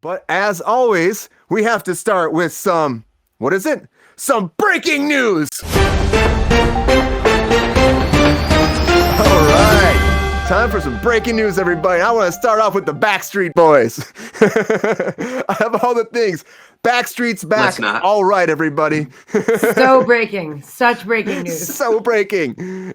But as always, we have to start with some, what is it? Some breaking news! All right, time for some breaking news, everybody. I want to start off with the Backstreet Boys. I have all the things. Backstreet's back. Let's not. All right, everybody. So breaking. Such breaking news. So breaking.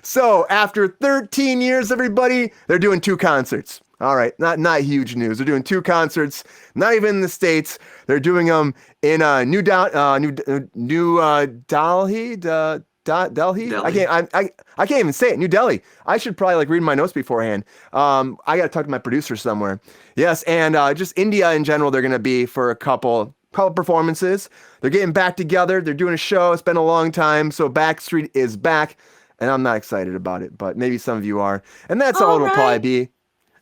So after 13 years, everybody, they're doing 2 concerts. All right, not huge news. They're doing 2 concerts, not even in the States. They're doing them in New Delhi. Delhi. I can't even say it. New Delhi. I should probably read my notes beforehand. I got to talk to my producer somewhere. Yes, and just India in general. They're gonna be for a couple performances. They're getting back together. They're doing a show. It's been a long time, so Backstreet is back, and I'm not excited about it, but maybe some of you are. And that's all it'll probably be.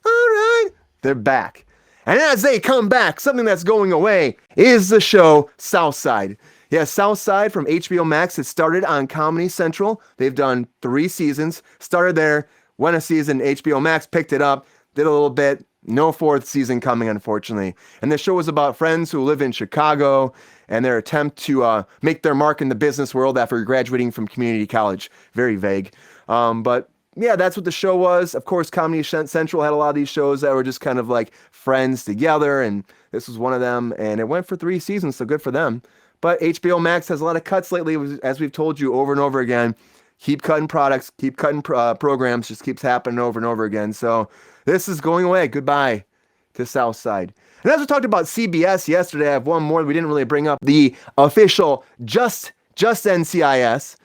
All right, they're back. And as they come back, something that's going away is the show Southside. Yeah, Southside from HBO Max. It started on Comedy Central. They've done 3 seasons. Started there, went a season, HBO Max picked it up, did a little bit. No 4th season coming, unfortunately. And the show was about friends who live in Chicago and their attempt to make their mark in the business world after graduating from community college. Very vague. But yeah, that's what the show was. Of course, Comedy Central had a lot of these shows that were just kind of like friends together, and this was one of them, and it went for 3 seasons, so good for them. But HBO Max has a lot of cuts lately, as we've told you over and over again. Keep cutting products, keep cutting programs, just keeps happening over and over again. So this is going away. Goodbye to Southside. And as we talked about CBS yesterday, I have one more we didn't really bring up. The official Just NCIS.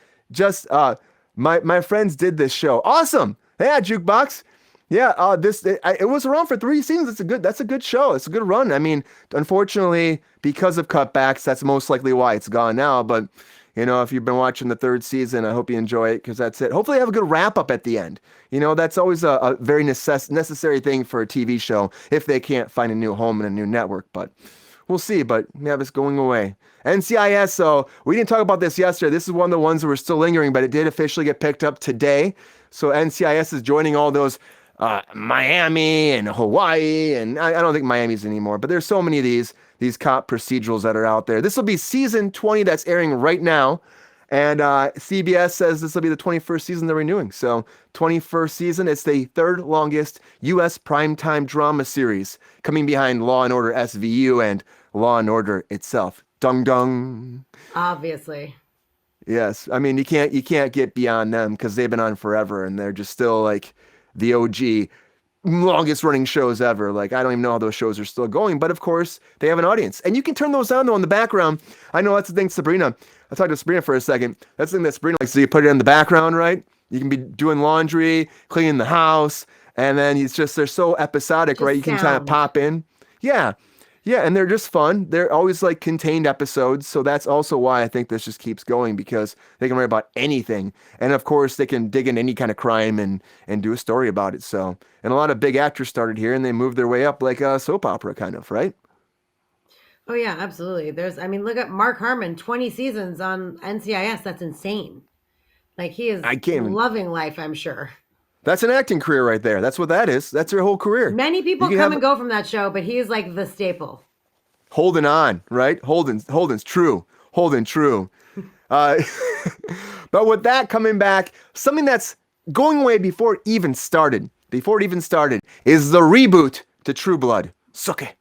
My friends did this show. Awesome. Yeah, Jukebox. Yeah, it was around for 3 seasons. That's a good show. It's a good run. I mean, unfortunately, because of cutbacks, that's most likely why it's gone now. But if you've been watching the 3rd season, I hope you enjoy it, because that's it. Hopefully, have a good wrap up at the end. That's always a very necessary thing for a TV show if they can't find a new home and a new network. But we'll see. But yeah, it's going away. NCIS, so we didn't talk about this yesterday. This is one of the ones that were still lingering, but it did officially get picked up today. So NCIS is joining all those Miami and Hawaii, and I don't think Miami's anymore, but there's so many of these cop procedurals that are out there. This will be season 20 that's airing right now, and CBS says this will be the 21st season they're renewing. So 21st season, it's the 3rd longest U.S. primetime drama series, coming behind Law and Order SVU and Law and Order itself. Dung dung. Obviously. Yes, I mean you can't get beyond them because they've been on forever and they're just still like the OG longest running shows ever. I don't even know how those shows are still going, but of course they have an audience, and you can turn those on though in the background. I know that's the thing, Sabrina. I talked to Sabrina for a second. That's the thing that Sabrina likes to do. You put it in the background, right? You can be doing laundry, cleaning the house, and then they're so episodic, Just right? You can kind of sound. pop in. Yeah. Yeah, and they're just fun. They're always contained episodes, so that's also why I think this just keeps going, because they can write about anything, and of course they can dig in any kind of crime and do a story about it. So, and a lot of big actors started here, and they moved their way up like a soap opera kind of, right? Oh yeah, absolutely. Look at Mark Harmon, 20 seasons on NCIS. That's insane. He is I can't even. loving life, I'm sure. That's an acting career right there. That's what that is. That's their whole career. Many people You can come have and go from that show, but he is the staple. Holding on, right? Holden's true. Holden true. Uh, but with that coming back, something that's going away before it even started, is the reboot to True Blood. Suke.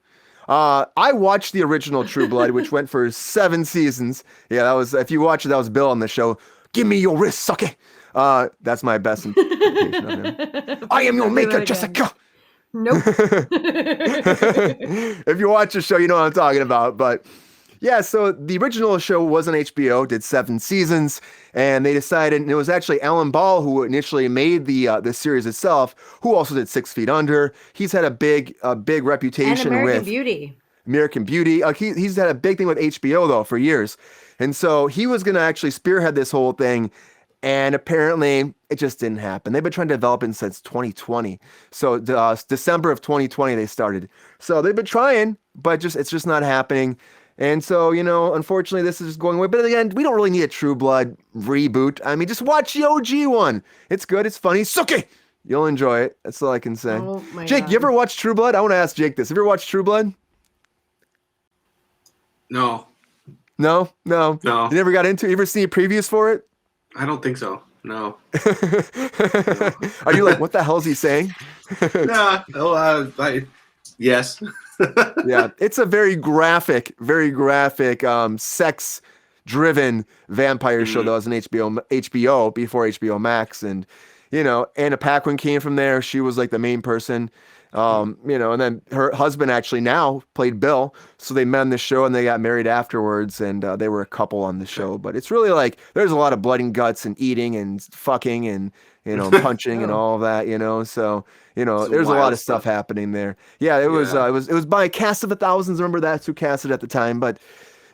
I watched the original True Blood, which went for 7 seasons. Yeah, that was, if you watch it, that was Bill on the show. Give me your wrist, suke. That's my best impersonation of him. I am your maker, Jessica. Nope. If you watch the show, you know what I'm talking about. But yeah, so the original show was on HBO, did 7 seasons, and they decided, and it was actually Alan Ball who initially made the series itself, who also did 6 Feet Under. He's had a big reputation and American with Beauty. American Beauty. He's had a big thing with HBO though for years, and so he was gonna actually spearhead this whole thing. And apparently, it just didn't happen. They've been trying to develop it since 2020. So December of 2020, they started. So they've been trying, but it's just not happening. And so, unfortunately, this is just going away. But again, we don't really need a True Blood reboot. I mean, just watch the OG one. It's good. It's funny. Suki! You'll enjoy it. That's all I can say. Oh my Jake, you ever God. watch True Blood? I want to ask Jake this. Have you ever watched True Blood? No, No, no. no, You never got into it? You ever see previews for it? I don't think so. No, Are you like, what the hell is he saying? nah. Oh, yes. Yeah, it's a very graphic, sex-driven vampire show that was on HBO before HBO Max, and Anna Paquin came from there. She was like the main person, and then her husband actually now played Bill, so they met on the show and they got married afterwards, and they were a couple on the show. But it's really like there's a lot of blood and guts and eating and fucking and punching and Oh. all of that, so. Some There's a lot wild of stuff stuff. happening there. Yeah, it was by a cast of thousands. Remember that's who cast it at the time. But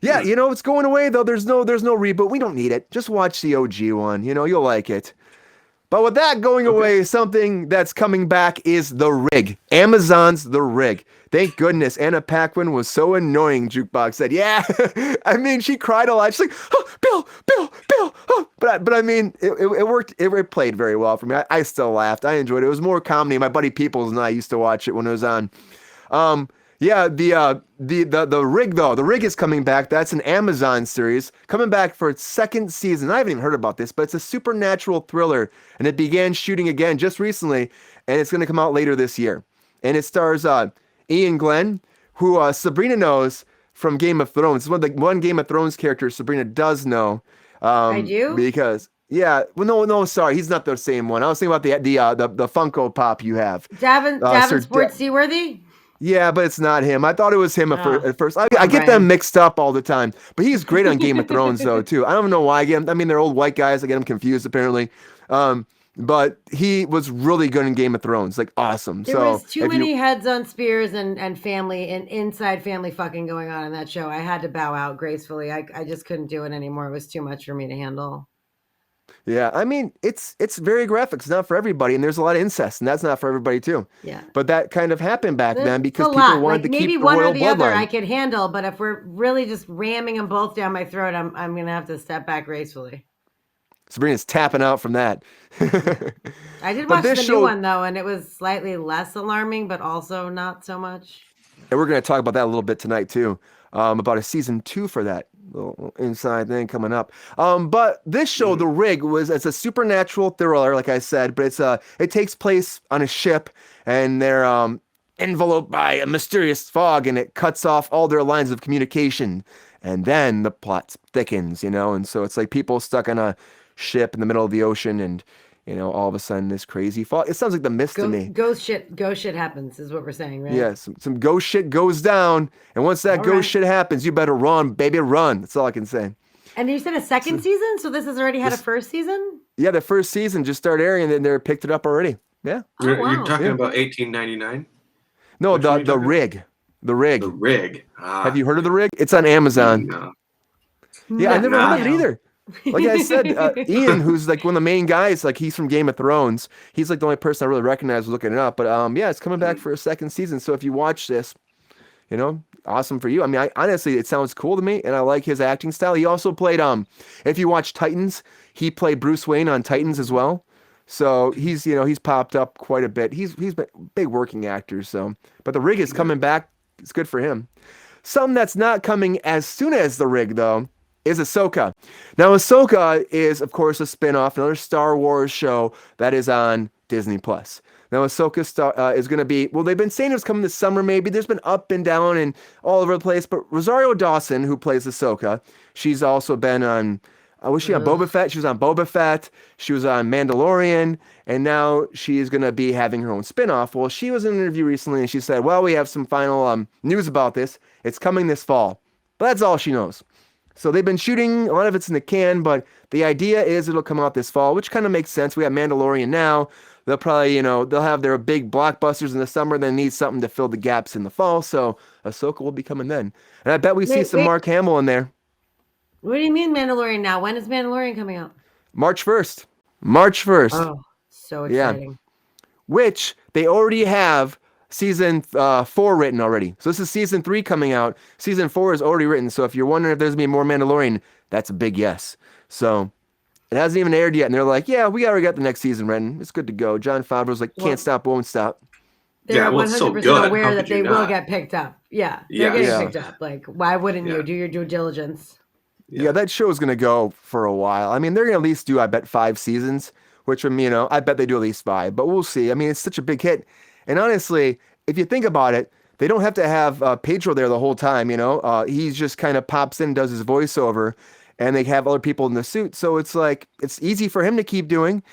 yeah, it's going away though. There's no reboot. We don't need it. Just watch the OG one. You'll like it. But with that going away, something that's coming back is The Rig. Amazon's The Rig. Thank goodness Anna Paquin was so annoying, Jukebox said. Yeah, I mean, she cried a lot. She's like, oh, Bill. Oh. But I mean, it worked. It played very well for me. I still laughed. I enjoyed it. It was more comedy. My buddy Peoples and I used to watch it when it was on. Yeah, the Rig though. The Rig is coming back. That's an Amazon series coming back for its second season. I haven't even heard about this, but it's a supernatural thriller, and it began shooting again just recently, and it's going to come out later this year. And it stars Ian Glenn, who Sabrina knows from Game of Thrones. It's one Game of Thrones character Sabrina does know. I do? Because yeah, well, no, sorry, he's not the same one. I was thinking about the Funko Pop you have. Davenport Seaworthy? Yeah, but it's not him. I thought it was him at first. I get Brian. them mixed up all the time. But he's great on Game of Thrones, though, too. I don't know why I get him. I mean, they're old white guys. I get them confused, apparently. But he was really good in Game of Thrones. Like, awesome. There was too many heads on spears and family and inside family fucking going on in that show. I had to bow out gracefully. I just couldn't do it anymore. It was too much for me to handle. Yeah, I mean, it's very graphic. It's not for everybody, and there's a lot of incest, and that's not for everybody too. Yeah. But that kind of happened back then because It's a people lot. wanted to maybe keep the one or royal the other bloodline. I could handle, but if we're really just ramming them both down my throat, I'm gonna have to step back gracefully. Sabrina's tapping out from that. I did But watch the this new one though, and it was slightly less alarming, but also not so much. And we're going to talk about that a little bit tonight too, about a season 2 for that little inside thing coming up. But this show, The Rig, it's a supernatural thriller, like I said, but it takes place on a ship, and they're enveloped by a mysterious fog, and it cuts off all their lines of communication, and then the plot thickens, and so it's like people stuck on a ship in the middle of the ocean, and all of a sudden this crazy fog. It sounds like The Mist to me. Ghost shit happens is what we're saying, right? Yeah, some ghost shit goes down, and once that ghost shit happens, you better run, baby, run. That's all I can say. And you said a second season, so this has already had a first season? Yeah, the first season just started airing, and then they picked it up already. Yeah. Oh, wow. You're talking about 1899? No, Which one are you the talking Rig. The Rig. The Rig. Have you heard of The Rig? It's on Amazon. No. Yeah, I never heard of it No. either. Like I said, Ian, who's like one of the main guys, like he's from Game of Thrones. He's like the only person I really recognize looking it up. But yeah, it's coming back for a second season. So if you watch this, awesome for you. I mean, honestly, it sounds cool to me, and I like his acting style. He also played if you watch Titans, he played Bruce Wayne on Titans as well. So he's popped up quite a bit. He's been a big working actor. So, but The Rig is coming back. It's good for him. Something that's not coming as soon as The Rig though is Ahsoka. Now, Ahsoka is, of course, a spin-off, another Star Wars show that is on Disney+. Now, Ahsoka is going to be, well, they've been saying it's coming this summer, maybe. There's been up and down and all over the place, but Rosario Dawson, who plays Ahsoka, she's also been on, was she on Boba Fett? She was on Boba Fett. She was on Mandalorian, and now she is going to be having her own spin-off. Well, she was in an interview recently, and she said, well, we have some final news about this. It's coming this fall. But that's all she knows. So they've been shooting, a lot of it's in the can, but the idea is it'll come out this fall, which kind of makes sense. We have Mandalorian now. They'll probably, they'll have their big blockbusters in the summer, then need something to fill the gaps in the fall. So Ahsoka will be coming then. And I bet we see some Mark Hamill in there. What do you mean Mandalorian now? When is Mandalorian coming out? March 1st. March 1st. Oh, so exciting. Yeah. Which they already have season 4 written already. So this is season 3 coming out. Season 4 is already written. So if you're wondering if there's going to be more Mandalorian, that's a big yes. So It hasn't even aired yet, and they're like, "Yeah, we already got the next season written. It's good to go." Jon Favreau's like, "Can't stop, won't stop." They're well, it's so 100% good. aware How that could you they will not? get picked up. Yeah, they're getting Yes. picked up. Like, why wouldn't Yeah. you do your due diligence? Yeah, that show's gonna go for a while. I mean, they're gonna at least do, I bet, 5 seasons, which, I bet they do at least 5, but we'll see. I mean, it's such a big hit, and honestly, if you think about it, they don't have to have Pedro there the whole time. He's just kind of pops in, does his voiceover, and they have other people in the suit, so it's like it's easy for him to keep doing.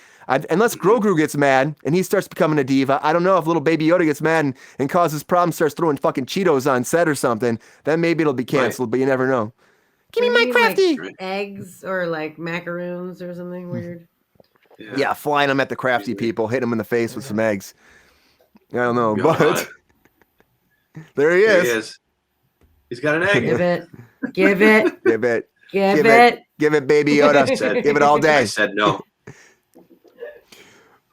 Unless Grogu gets mad and he starts becoming a diva. I don't know if little Baby Yoda gets mad and causes problems, starts throwing fucking Cheetos on set or something. Then maybe it'll be canceled, but you never know. Give me my crafty eggs or like macaroons or something weird. Yeah, flying them at the crafty people, hitting them in the face with some eggs. I don't know, but there he is. He's got an egg. Give it. Give it. Give it. Give it. Give it, Baby Yoda. Give it all day. I said no.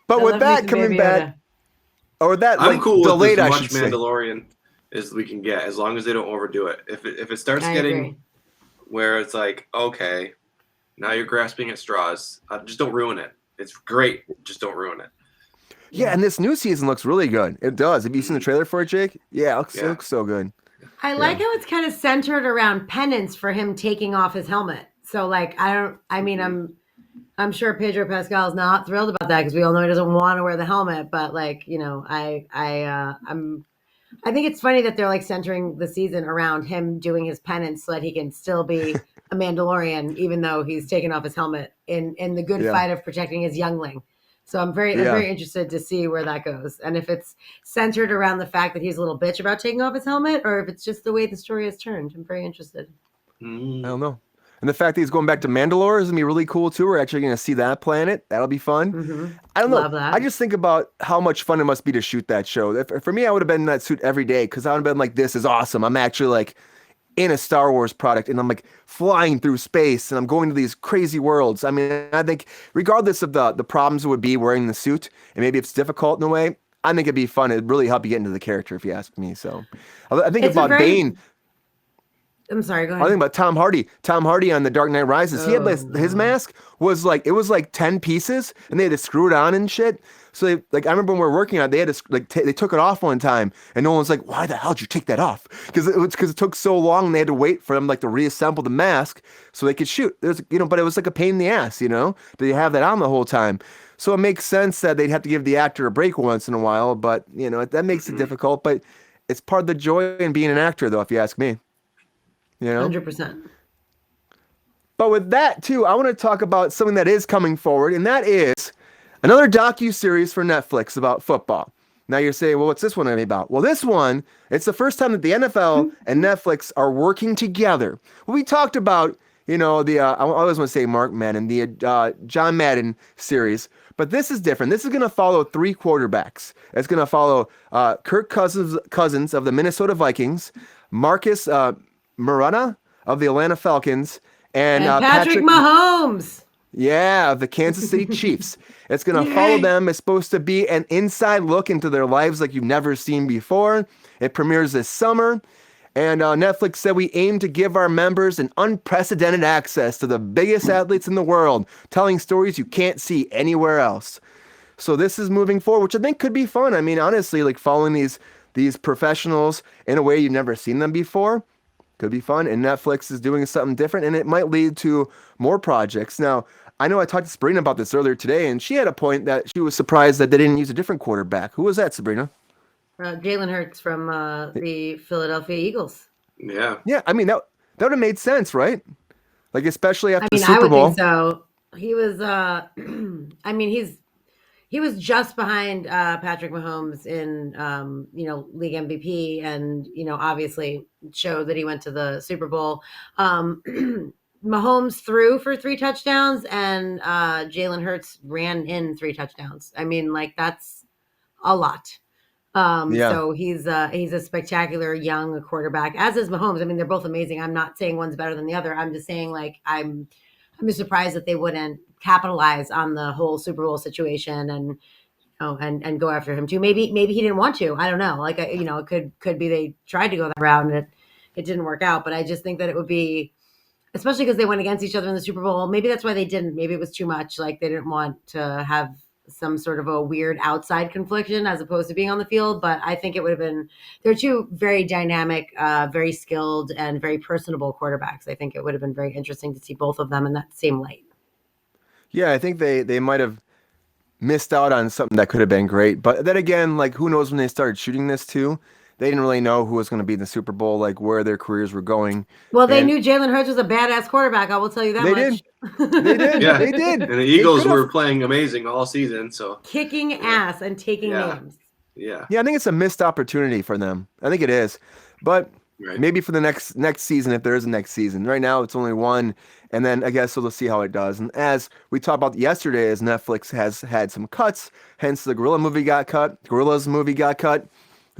But with that coming back, or that I'm like cool delayed, with as I much should say. Mandalorian as we can get, as long as they don't overdo it. If it starts I getting agree. where it's like, okay, now you're grasping at straws, just don't ruin it. It's great, just don't ruin it. Yeah, and this new season looks really good. It does. Have you seen the trailer for it, Jake? Yeah, it looks so good. I like how it's kind of centered around penance for him taking off his helmet. So like, I'm sure Pedro Pascal is not thrilled about that because we all know he doesn't want to wear the helmet. But like, I think it's funny that they're like centering the season around him doing his penance so that he can still be a Mandalorian, even though he's taken off his helmet in the good fight of protecting his youngling. So I'm very interested to see where that goes. And if it's centered around the fact that he's a little bitch about taking off his helmet, or if it's just the way the story has turned. I'm very interested. I don't know. And the fact that he's going back to Mandalore is going to be really cool, too. We're actually going to see that planet. That'll be fun. Mm-hmm. I don't know. Love that. I just think about how much fun it must be to shoot that show. For me, I would have been in that suit every day because I would have been like, this is awesome. I'm actually like in a Star Wars product and I'm like flying through space and I'm going to these crazy worlds. I mean, I think regardless of the problems it would be wearing the suit and maybe it's difficult in a way, I think it'd be fun. It'd really help you get into the character if you ask me. So I think about Bane. I'm sorry, go ahead. I think about Tom Hardy. Tom Hardy on The Dark Knight Rises. He had his mask was like, it was like 10 pieces and they had to screw it on and shit. So I remember when we were working on it, they had to they took it off one time and no one was like, why the hell did you take that off? Because it took so long and they had to wait for them to reassemble the mask so they could shoot. But it was like a pain in the ass, to have that on the whole time. So it makes sense that they'd have to give the actor a break once in a while, but that makes it difficult, but it's part of the joy in being an actor though, if you ask me. 100%. But with that too, I want to talk about something that is coming forward, and that is another docu-series for Netflix about football. Now you're saying, well, what's this one going to be about? Well, this one, it's the first time that the NFL and Netflix are working together. Well, we talked about, I always want to say Mark Madden, the John Madden series, but this is different. This is going to follow 3 quarterbacks. It's going to follow Kirk Cousins of the Minnesota Vikings, Marcus Mariota of the Atlanta Falcons, and Patrick Mahomes. Yeah, the Kansas City Chiefs. It's going to follow them. It's supposed to be an inside look into their lives like you've never seen before. It premieres this summer. And Netflix said we aim to give our members an unprecedented access to the biggest athletes in the world, telling stories you can't see anywhere else. So this is moving forward, which I think could be fun. I mean, honestly, like following these professionals in a way you've never seen them before could be fun. And Netflix is doing something different, and it might lead to more projects. Now, I know I talked to Sabrina about this earlier today, and she had a point that she was surprised that they didn't use a different quarterback. Who was that, Sabrina? Jalen Hurts from the Philadelphia Eagles. Yeah. Yeah, I mean, that would have made sense, right? Like, especially after the Super I would Bowl. think so. He was, he was just behind Patrick Mahomes in, league MVP and, obviously showed that he went to the Super Bowl. Mahomes threw for 3 touchdowns and Jalen Hurts ran in 3 touchdowns. I mean, that's a lot. So he's a spectacular young quarterback, as is Mahomes. I mean, they're both amazing. I'm not saying one's better than the other. I'm just saying I'm just surprised that they wouldn't capitalize on the whole Super Bowl situation and go after him too. Maybe he didn't want to. I don't know. It could be they tried to go that route and it didn't work out. But I just think that it would be especially because they went against each other in the Super Bowl. Maybe that's why they didn't. Maybe it was too much. Like they didn't want to have some sort of a weird outside confliction as opposed to being on the field. But I think it would have been, they're two very dynamic, very skilled and very personable quarterbacks. I think it would have been very interesting to see both of them in that same light. Yeah, I think they might have missed out on something that could have been great. But then again, like who knows when they started shooting this too? They didn't really know who was going to be in the Super Bowl, like where their careers were going. Well, they And knew Jalen Hurts was a badass quarterback. I will tell you that they much. did. They did. Yeah. They did. And the They Eagles could have. were playing amazing all season. So Kicking ass and taking names. Yeah. Yeah, I think it's a missed opportunity for them. I think it is. But maybe for the next season, if there is a next season. Right now, it's only one. And then I guess we'll see how it does. And as we talked about yesterday, as Netflix has had some cuts, hence the Gorillaz movie got cut.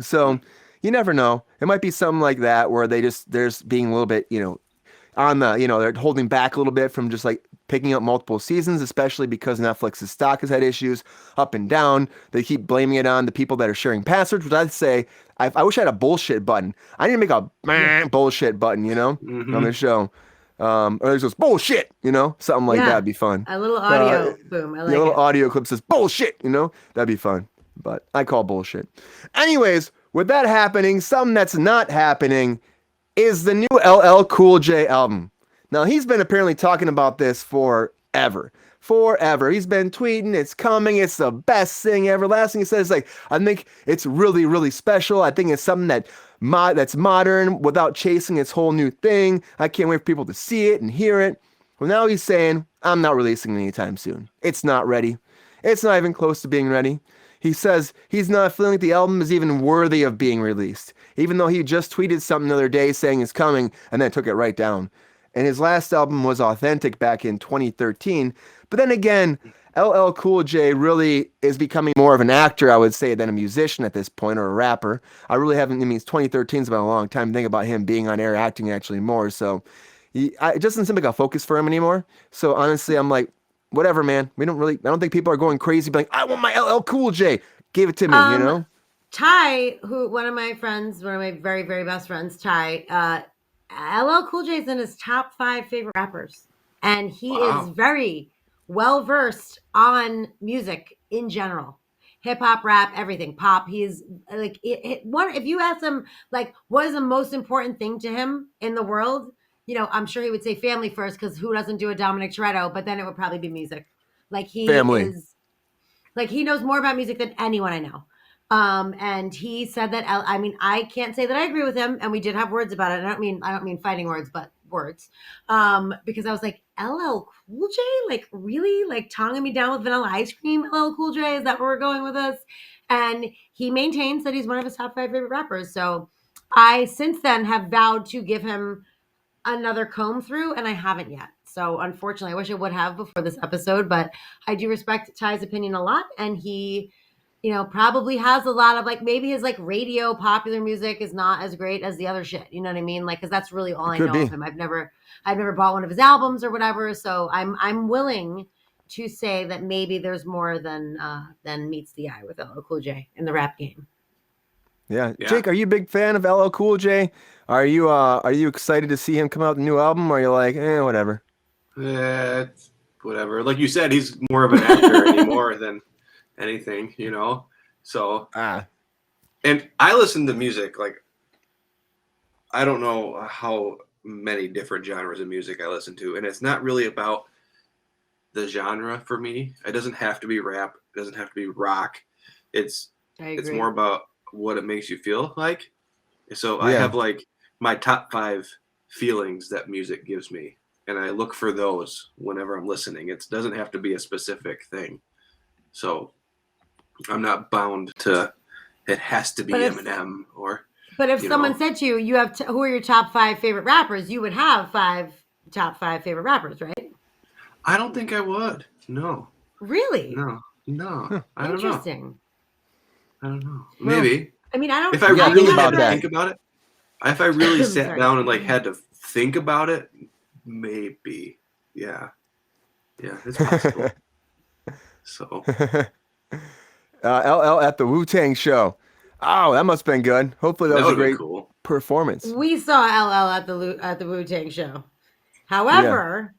So you never know. It might be something like that where there's being a little bit, on the, they're holding back a little bit from just like picking up multiple seasons, especially because Netflix's stock has had issues up and down. They keep blaming it on the people that are sharing passwords, which I'd say, I wish I had a bullshit button. I need to make a bullshit button, on the show. Or there's just bullshit, something like that'd be fun. A little audio boom. I like a little it. audio clip says bullshit, that'd be fun. But I call bullshit. Anyways, with that happening, something that's not happening is the new LL Cool J album. Now, he's been apparently talking about this forever. He's been tweeting, it's coming, it's the best thing ever. Last thing he said is like, I think it's really, really special. I think it's something that's modern without chasing its whole new thing. I can't wait for people to see it and hear it. Well, now he's saying, I'm not releasing it anytime soon. It's not ready. It's not even close to being ready. He says he's not feeling like the album is even worthy of being released, even though he just tweeted something the other day saying it's coming and then took it right down. And his last album was Authentic back in 2013. But then again, LL Cool J really is becoming more of an actor, I would say, than a musician at this point, or a rapper. I really haven't, 2013's been a long time to think about him being on air acting actually more. So it just doesn't seem like a focus for him anymore. So honestly, I'm like, whatever, man. I don't think people are going crazy, like, I want my LL Cool J. Give it to me, Ty, one of my very, very best friends, Ty, LL Cool J is in his top 5 favorite rappers. And he is very well versed on music in general. Hip hop, rap, everything, pop. He's like, if you ask him, like, what is the most important thing to him in the world? I'm sure he would say family first, because who doesn't do a Dominic Toretto? But then it would probably be music. Like he knows more about music than anyone I know. And he said that, I can't say that I agree with him, and we did have words about it. I don't mean fighting words, but words. Because I was like, LL Cool J, like really, like tonguing me down with vanilla ice cream. LL Cool J, is that where we're going with this? And he maintains that he's one of his top 5 favorite rappers. So I since then have vowed to give him another comb through, and I haven't yet. So unfortunately, I wish I would have before this episode, but I do respect Ty's opinion a lot, and he, probably has a lot of, like, maybe his like radio popular music is not as great as the other shit. You know what I mean? Like, because that's really all I know of him. I've never bought one of his albums or whatever. So I'm willing to say that maybe there's more than meets the eye with LL Cool J in the rap game. Yeah. Jake, are you a big fan of LL Cool J? Are you excited to see him come out with a new album, or are you like, whatever? It's whatever. Like you said, he's more of an actor anymore than anything, So and I listen to music, like, I don't know how many different genres of music I listen to, and it's not really about the genre for me. It doesn't have to be rap. It doesn't have to be rock. It's more about what it makes you feel like. So I have like my top 5 feelings that music gives me, and I look for those whenever I'm listening. It doesn't have to be a specific thing. So I'm not bound to it has to be Eminem or. But if someone said to you, you have who are your top 5 favorite rappers, you would have top 5 favorite rappers, right? I don't think I would. No. Really? No. I don't know. Interesting. I don't know. Maybe. I mean, I don't. If I really had to that. think about it, if I really sat down and like had to think about it, maybe. Yeah, it's possible. So. LL at the Wu-Tang show. Oh, that must have been good. Hopefully that was a great performance. We saw LL at the Wu-Tang show. However,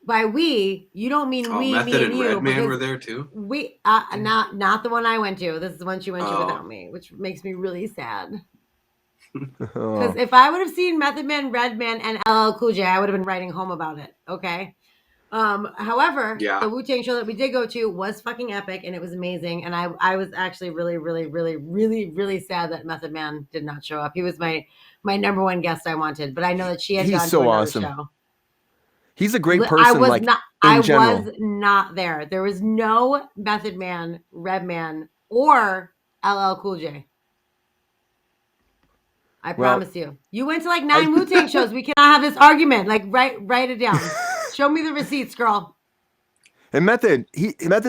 by we, you don't mean we, Method me, and and you. Redman were there too? We, not the one I went to. This is the one she went to without me, which makes me really sad. Because if I would have seen Method Man, Redman, and LL Cool J, I would have been writing home about it. Okay. However, the Wu-Tang show that we did go to was fucking epic and it was amazing. And I was actually really, really, really, really, really sad that Method Man did not show up. He was my number one guest I wanted, but I know that she had gone to another show. He's a great person. I was not there. There was no Method Man, Redman, or LL Cool J. I promise you. You went to like 9 Wu-Tang shows. We cannot have this argument. Like, write it down. Show me the receipts, girl. And Method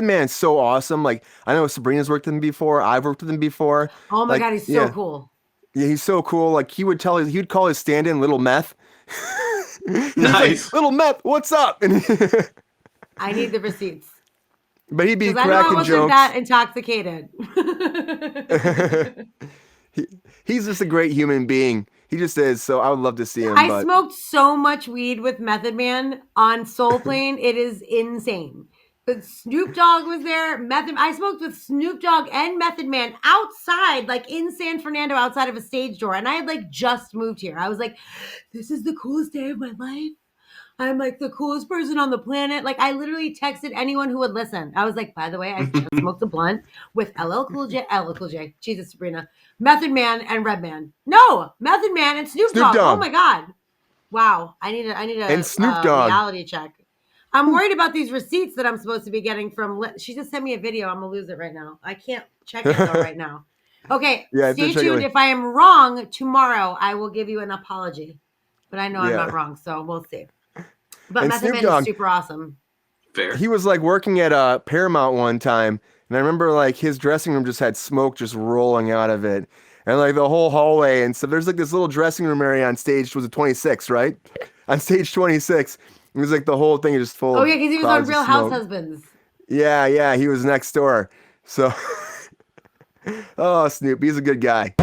Man is so awesome. Like, I know Sabrina's worked with him before. I've worked with him before. Oh my God, he's so cool. Yeah, he's so cool. Like, he would call his stand-in Little Meth. Nice. Like, Little Meth, what's up? And I need the receipts. But he'd be cracking jokes. I wasn't that intoxicated. He's just a great human being. He just is. So I would love to see him. I smoked so much weed with Method Man on Soul Plane. It is insane. But Snoop Dogg was there. I smoked with Snoop Dogg and Method Man outside, like in San Fernando, outside of a stage door. And I had like just moved here. I was like, this is the coolest day of my life. I'm like the coolest person on the planet. Like I literally texted anyone who would listen. I was like, by the way, I just smoked a blunt with LL Cool J, Jesus Sabrina, Method Man and Redman. No, Method Man and Snoop Dogg. Oh my God. Wow. I need a and Snoop Dogg. Reality check. I'm worried about these receipts that I'm supposed to be getting from. She just sent me a video. I'm gonna lose it right now. I can't check it though right now. Okay, stay tuned. If I am wrong tomorrow, I will give you an apology. But I know I'm not wrong, so we'll see. But Method Man is super awesome. Fair. He was like working at Paramount one time, and I remember like his dressing room just had smoke just rolling out of it, and like the whole hallway and stuff. There's like this little dressing room area on stage. Was it 26, right? On stage 26, it was like the whole thing is just full. Oh yeah, because he was on Real House Husbands. Yeah, he was next door. So, oh Snoop, he's a good guy.